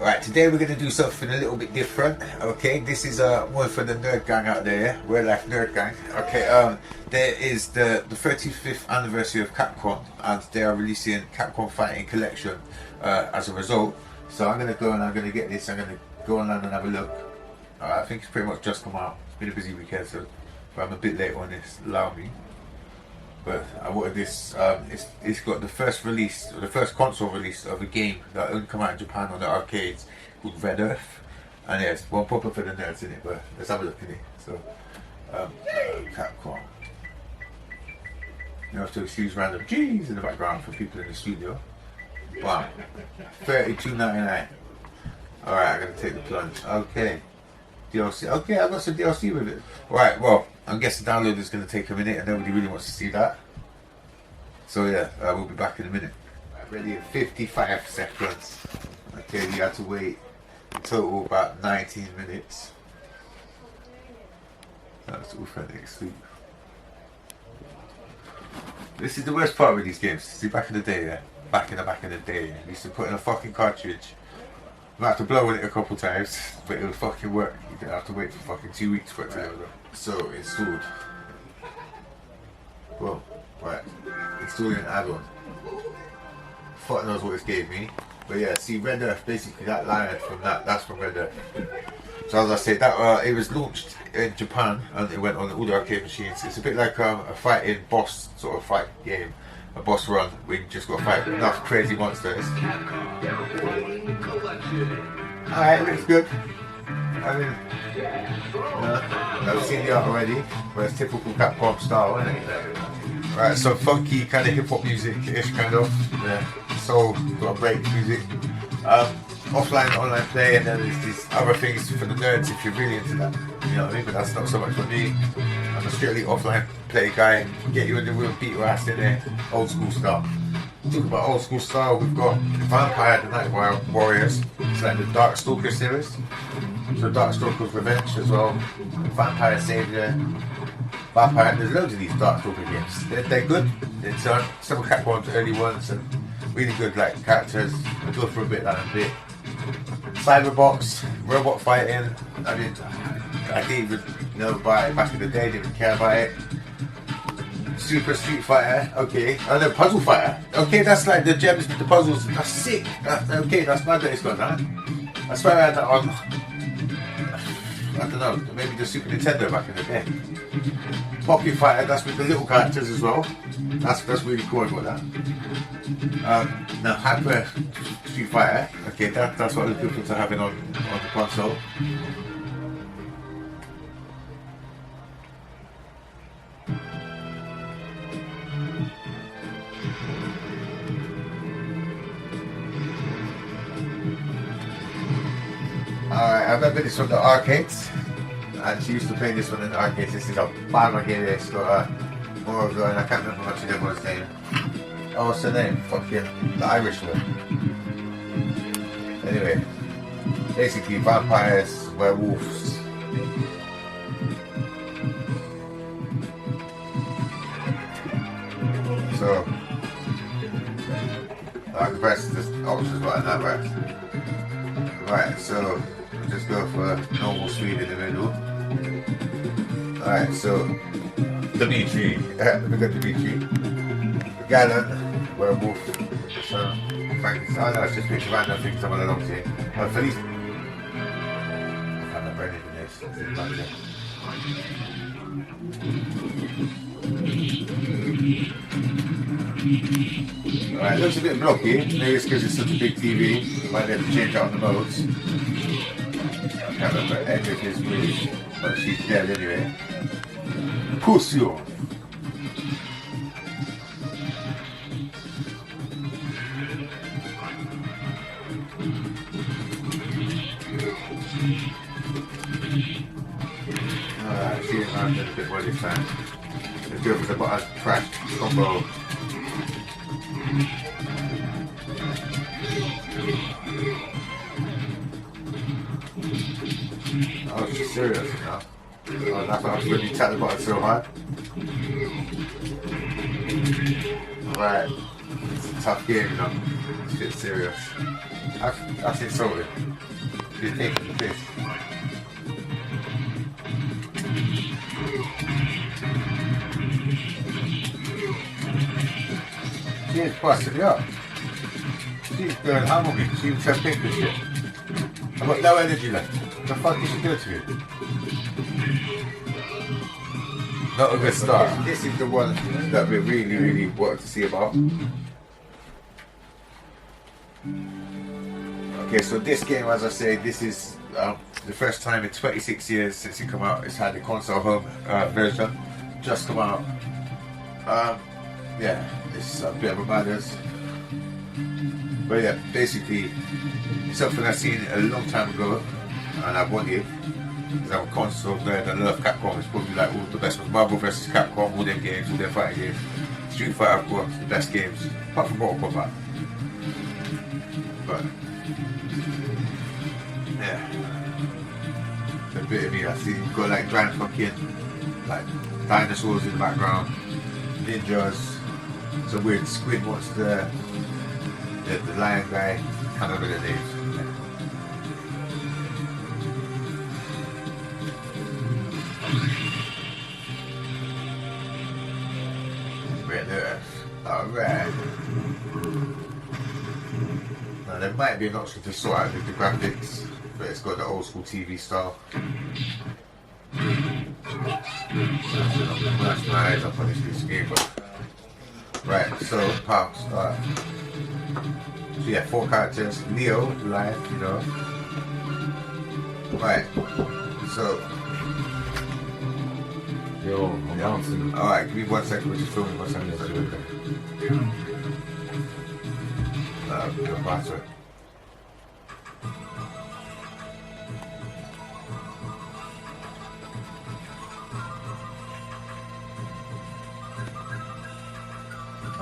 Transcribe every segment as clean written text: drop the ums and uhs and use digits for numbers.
Right, today we're going to do something a little bit different. Okay, this is one for the nerd gang out there, Real Life Nerd Gang. Okay, there is the 35th anniversary of Capcom, and they are releasing Capcom Fighting Collection as a result. So I'm going to go and I'm going to get this. I'm going to go online and have a look. I think it's pretty much just come out. It's been a busy weekend, so but I'm a bit late on this. Allow me. But I wanted this. It's got the first release, or the first console release of a game that only come out in Japan on the arcades called Red Earth. And yes, one proper for the nerds in it. But let's have a look at it. So, Capcom. You have to excuse random G's in the background for people in the studio. Wow, $32.99. All right, I'm gonna take the plunge. Okay, DLC. Okay, I've got some DLC with it. All right, well. I'm guessing download is going to take a minute and nobody really wants to see that. So yeah, we'll be back in a minute. Ready in 55 seconds. Okay, you had to wait in total about 19 minutes. That's authentic sleep. This is the worst part with these games. See, back in the day, yeah? Back in the day, you used to put in a fucking cartridge. You might have to blow on it a couple times, but it would fucking work. You didn't have to wait for fucking 2 weeks for it to load up. So, installed. Well, right. Installing an add-on. Fuck knows what this gave me. But yeah, see, Red Earth, basically that line from that's from Red Earth. So as I say, that it was launched in Japan and it went on all the arcade machines. It's a bit like a fighting boss sort of fight game. A boss run where you just got to fight enough crazy monsters. Alright, looks good. I mean, I've seen the art already, but it's typical Capcom style, isn't it? Right, so funky kind of hip hop music-ish kind of. Yeah. Soul, got a break music. Offline, online play, and then there's these other things for the nerds if you're really into that. You know what I mean? But that's not so much for me. I'm a strictly offline play guy. Get you in the room, beat your ass in there. Old school style. Talk about old school style, we've got Vampire the Night Warriors. It's like the DARKSTALKERS series. So DARKSTALKERS Revenge as well. Vampire Savior. Vampire, there's loads of these DARKSTALKER games. They're good. It's some of Capcom's early ones and really good like characters. I'll go for a bit that a bit. CYBERBOTS, robot fighting. I mean, I didn't even know about it back in the day, didn't even care about it. Super Street Fighter, okay. And then Puzzle Fighter, okay, that's like the gems with the puzzles, that's sick. Okay, that's mad that it's got that. I swear I had that on, I don't know, maybe the Super Nintendo back in the day. Pocket Fighter, that's with the little characters as well. That's really cool, I got that. Now Hyper Street Fighter, okay, that's what I was looking to having on the console. Alright, I remember this from the arcades. And she used to play this one in the arcades. This is a bad game. It's got more of and I can't remember much of everyone's name. Oh, what's her name? Fucking the Irish one. Anyway, basically vampires, werewolves. So I can press this options button that right. Right, so just go for normal speed in the middle. Alright, so Dimitri, we got Dimitri, Gallant, werewolf, so Frankenstein. I know it's just picture random things I'm along to. Felice. I can't remember anything in this. Alright, looks a bit blocky. Maybe it's because it's such a big TV. Might be able to change out the modes. I can't remember any of his moves, but she's dead anyway. Pusio. Alright, see it around a bit more this time. Let's go for the button crash combo. Oh, she's serious now. Oh, that's why I was really tapping the button so hard. Right. It's a tough game, you know. Shit's serious. That's insulting. You're taking the piss. She's busting me up. She's going ham on me. She even said pick this shit. I've got no energy left. What the fuck is she doing to me? Not a good start. This is the one that we really wanted to see about. Okay, so this game, as I say, this is the first time in 26 years since it came out. It's had the console home version just come out. Yeah, it's a bit of a madness. But yeah, basically, it's something I've seen a long time ago, and I wanted. Because I'm a console nerd and I love Capcom. It's probably like all the best ones. Marvel vs. Capcom, all them games, all their fighting games. Street Fighter, of course, the best games, apart from Mortal Kombat. But yeah, a bit of me. I see you've got like giant fucking like dinosaurs in the background, ninjas, some weird squid monster, the lion guy, can't remember their names. Alright. Now there might be an option to sort out with the graphics, but it's got the old school TV style. That's my eyes up on this piece of game. Right, so pow, start. So yeah, 4 characters. Leo, live, you know. Right, so yo, I'm bouncing. Alright, give me 1 second, we're just filming 1 second. Go back to it.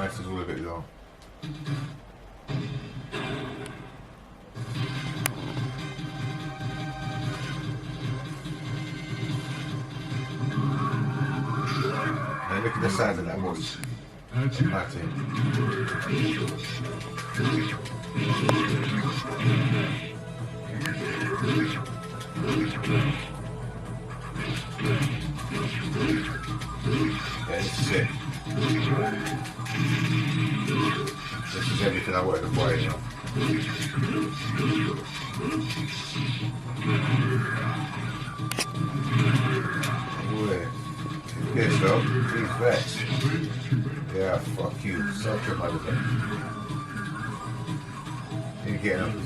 This is all a bit long. Now look at the size of that watch. That's my team. Yeah, this is it. This is everything I wanted to buy, you know. Yes, though. Please bet. Yeah, fuck you. Such a motherfucker. You get up, see?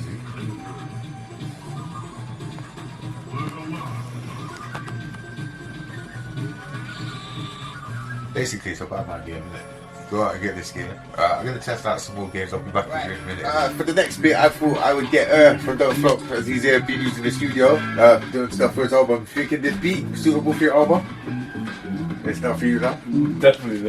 Basically, it's a Batman game, isn't it? Go out and get this game. I'm going to test out some more games. I'll be back with you in a minute. For the next bit, I thought I would get from Don't Flop, as he's here been using the studio, doing stuff for his album. Thinking this beat suitable for your album? It's not for you now? Definitely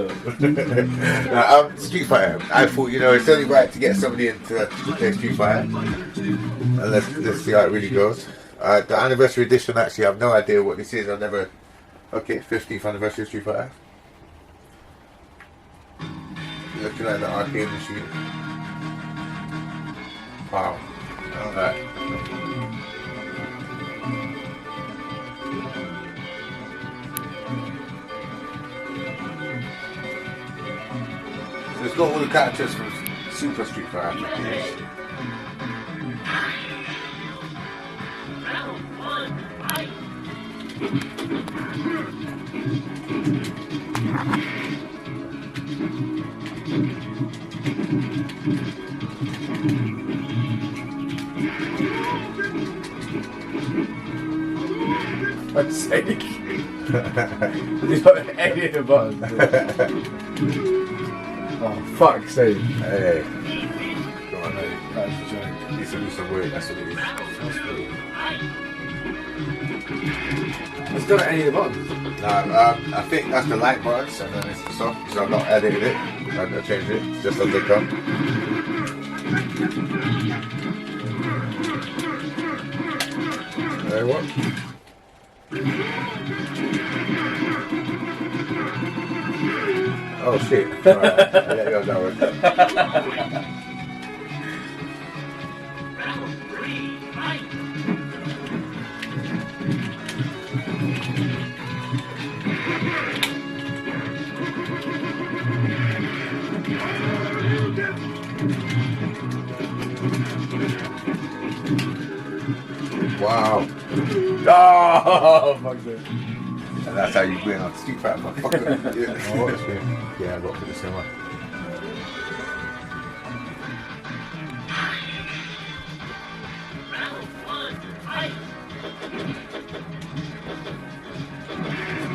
not. Street Fighter. I thought, you know, it's only right to get somebody in to play Street Fighter. And let's see how it really goes. The anniversary edition, actually, I have no idea what this is. I've never... Okay, 15th anniversary of Street Fighter. Looking like the arcade machine. Wow. Alright. So it's got all the characters from Super Street Fighter. Fuck's sake. There's not any of the buttons. Oh, fuck's sake. Hey. Go on, mate. That's a joke. Needs to do some work, that's what it is. It's not any of the buttons. No, I think that's the light buttons and then it's the soft, so I've not edited it. I've not changed it, it's just as they come. Hey, what? Oh shit. Alright, I'll let you go that way. Wow. Oh, fuck this. And that's how you win on Street Fighter, motherfucker. Yeah. Oh, what's good? Yeah, I got to put this in one.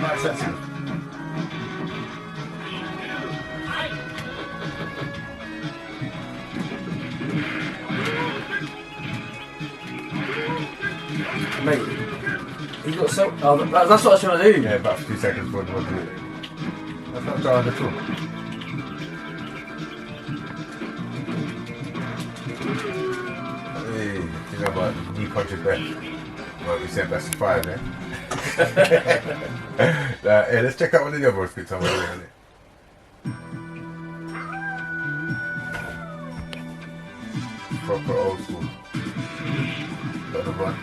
Nice, that's it. Mate, he got so. Oh, that's what I was trying to do. Yeah, about 2 seconds before the one. That's not done at all. Hey, you know about knee punches back? Well, we said best of 5, eh? Hey, let's check out one of the other ones. Good time. Proper old school. Got the run.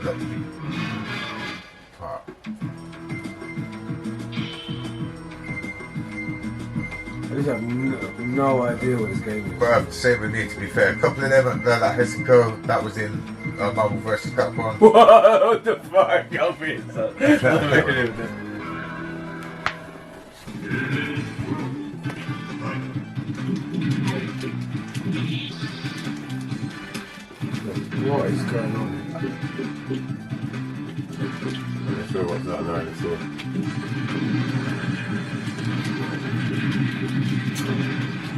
Got the beat. Part. I just have no idea what this game is. But same with me, to be fair. A couple of them, like Hesico, that was in Marvel vs. Capcom. What the fuck? I'll be inside. What is going on? I'm not sure what's that line at all.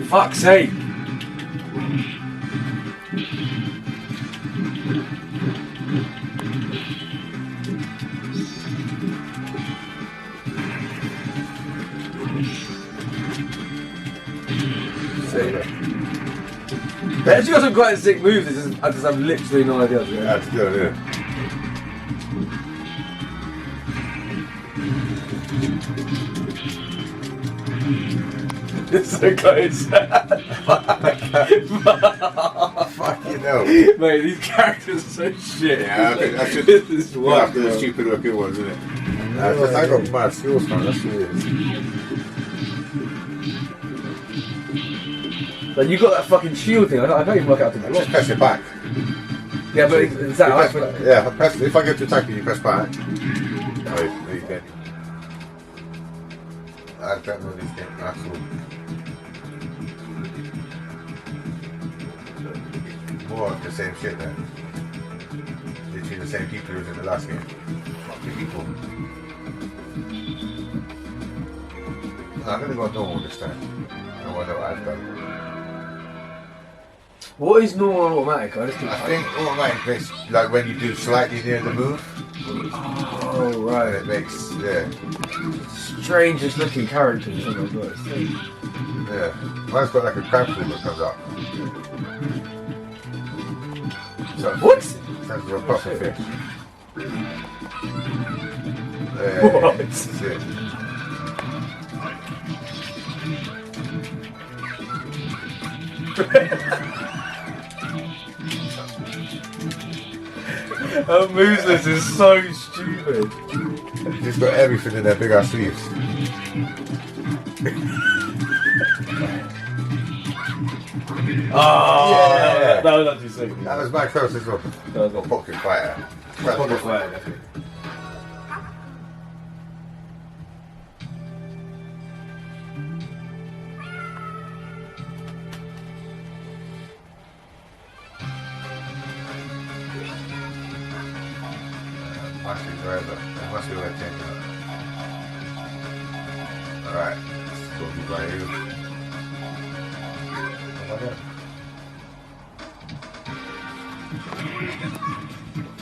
Fuck's sake! They actually got some quite sick moves, I just have literally no idea. That's good, yeah. It's so close. Fuck you know. Mate, these characters are so shit. Yeah, I think that's just this is after the stupid looking ones, isn't it? I got mad skills, man, that's what it is. But you got that fucking shield thing, I can't even work out the block. Just press it back. Yeah, but is that press, yeah, if I go to attack you, you press back. Oh, there you go. I don't know these games at all. More of the same shit then. Literally the same people who was in the last game. Fucking people. No, I'm gonna go normal this time. I wonder what I've done. What is normal and automatic? I think automatic makes, like when you do slightly near the move. Oh, right. And it makes, yeah. Strangest looking characters. Oh my god. Yeah. Mine's got like a crab tool that comes up. So, what? Sounds like a puffer fish. What? That's it. Her moves list is so stupid. She's got everything in their big ass sleeves. Oh, yeah. that was actually sick. That was my closest one. That was a pocket fighter. Pocket fighter, definitely. Must be forever. It must be like 10 minutes. Alright. Let's go by you.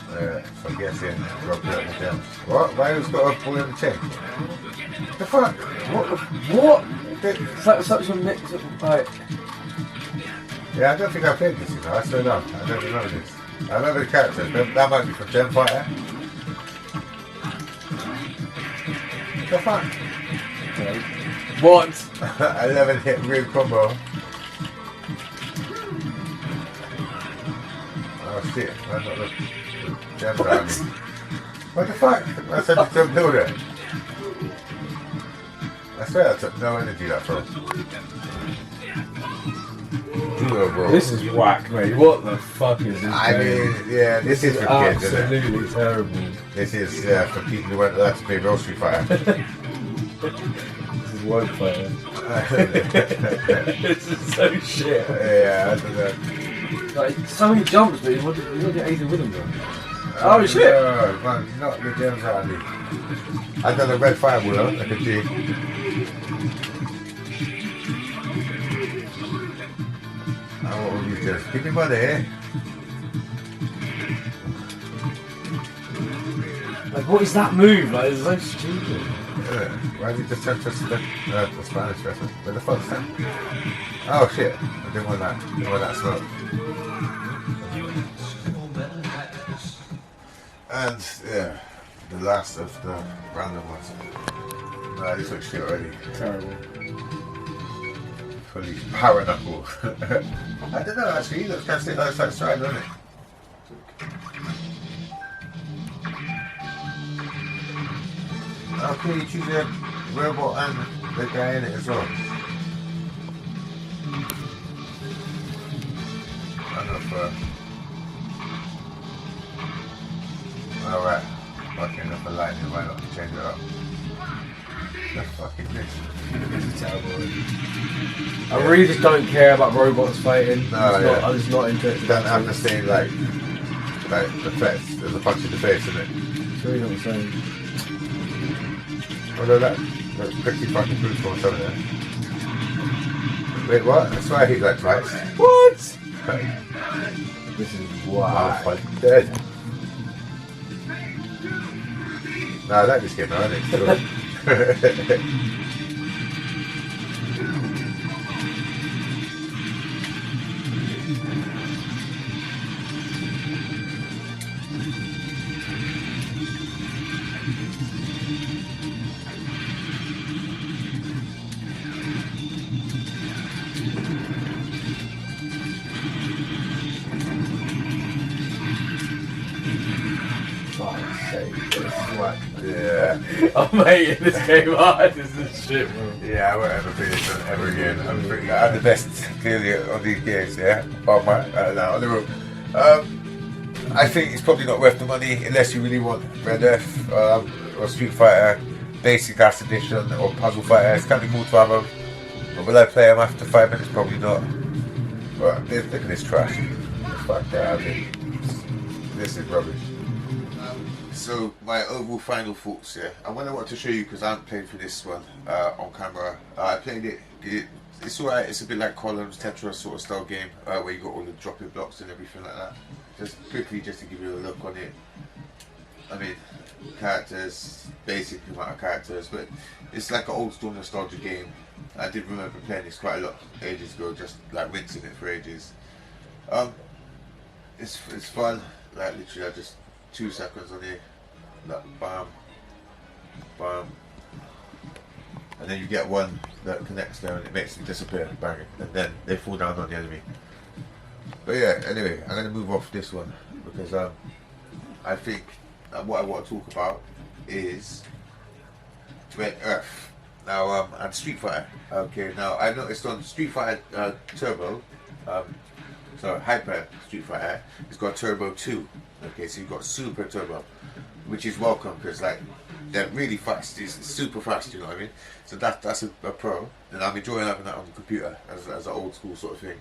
So I'm guessing drop it at the gems. What? Ryu's got a ball in the tank. The fuck? What? It's like such a mix of like. Yeah, I don't think I played this, you know. I swear down. I don't remember this. I remember the characters. That might be from Gem Fighter. The fuck? What? 11 hit real combo. Oh shit, that's not the Gem Fighter. What the fuck? I said you don't build it. I swear I took no energy that from. brutal, bro. This is whack, mate. What the fuck is this? I mean, yeah, this is for kids, isn't it? Absolutely terrible. This is for people who weren't allowed to play real Street Fighter. This is woke fire. This is so shit. Yeah, I don't know. Like, so many jumps, but you don't get anything with them, bro. Oh shit! No, man, you're not the James Hardy. I done a red fireball, like a G. Oh, what will you do? Give me money, eh? Like, what is that move? Like, it's so stupid. Why did you just turn to the Spanish person? Where the fuck's that? Oh shit, I didn't want that. Didn't want that smoke. And yeah, the last of the random ones. Nah, this looks shit already. Terrible. Fully power knuckle. I don't know actually, he looks kind of sick, like stride, doesn't it? Okay, you choose a robot and the guy in it as well. I don't know if alright, fucking enough of lightning, why not change it up? The fuck is this? This is terrible. I really just don't care about robots fighting. No, I'm just not interested. It doesn't have the same like effects. There's a punch in the face in it. That's really what I'm saying. Although that's pretty fucking brutal, isn't it? Wait, what? That's why I hate that twice. What? This is I'm wow. fucking dead. No, I like this game, I think it's yeah. Oh mate, this game hard. This is shit, bro. Yeah, I won't ever play this one ever again. I'm the best clearly on these games, yeah. But on the road. I think it's probably not worth the money unless you really want Red Earth or Street Fighter Basic Ass Edition or Puzzle Fighter. It's kind of cool to have them. But will I play them after 5 minutes? Probably not. But look at this trash. Fuck that, this is rubbish. So my overall final thoughts here. I want to show you because I haven't played for this one on camera. I played it. It's alright. It's a bit like Columns, Tetris sort of style game where you got all the dropping blocks and everything like that. Just quickly, just to give you a look on it. I mean, characters, basic amount of characters, but it's like an old school nostalgia game. I did remember playing this quite a lot ages ago, just like rinsing it for ages. It's fun. Like literally, I just 2 seconds on here. Like, bam, bam, and then you get one that connects there and it makes them disappear, bang, and then they fall down on the enemy. But yeah, anyway, I'm going to move off this one because I think what I want to talk about is Red Earth. Now, and Street Fighter. Okay, now I noticed on Street Fighter Turbo, so Hyper Street Fighter, it's got Turbo 2. Okay, so you've got Super Turbo, which is welcome because like they're really fast. It's super fast, you know what I mean? So that's a pro, and I'm enjoying having that on the computer as an old school sort of thing.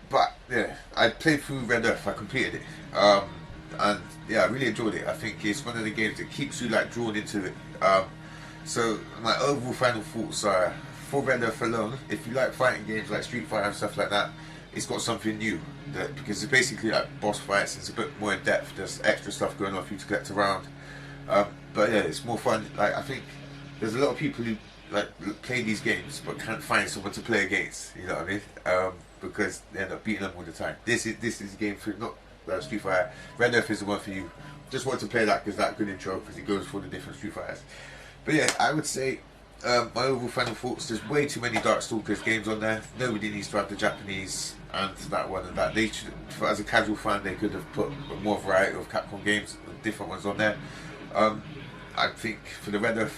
But yeah, I played through Red Earth. I completed it, and yeah, I really enjoyed it. I think it's one of the games that keeps you like drawn into it. So my overall final thoughts are for Red Earth alone. If you like fighting games like Street Fighter and stuff like that, it's got something new because it's basically like boss fights. It's a bit more in depth. There's extra stuff going on for you to collect around. But yeah, it's more fun. Like I think there's a lot of people who like play these games but can't find someone to play against. You know what I mean? Because they end up beating them all the time. This is a game for not Street Fighter. Red Earth is the one for you. Just want to play that because that good intro because it goes for the different Street Fighters. But yeah, I would say my overall final thoughts. There's way too many Darkstalkers games on there. Nobody needs to have the Japanese and that one and that. They should, as a casual fan, they could have put more variety of Capcom games, different ones on there. I think for the random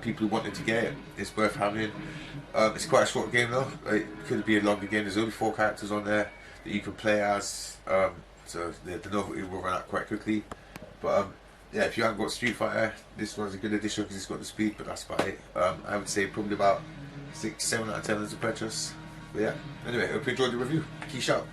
people who wanted to get it, it's worth having. It's quite a short game though. It could be a longer game. There's only 4 characters on there that you can play as, so the novelty will run out quite quickly. But yeah, if you haven't got Street Fighter, this one's a good addition because it's got the speed. But that's about it. I would say probably about 6, 7 out of 10 as a purchase. But yeah, anyway, hope you enjoyed the review. Peace out.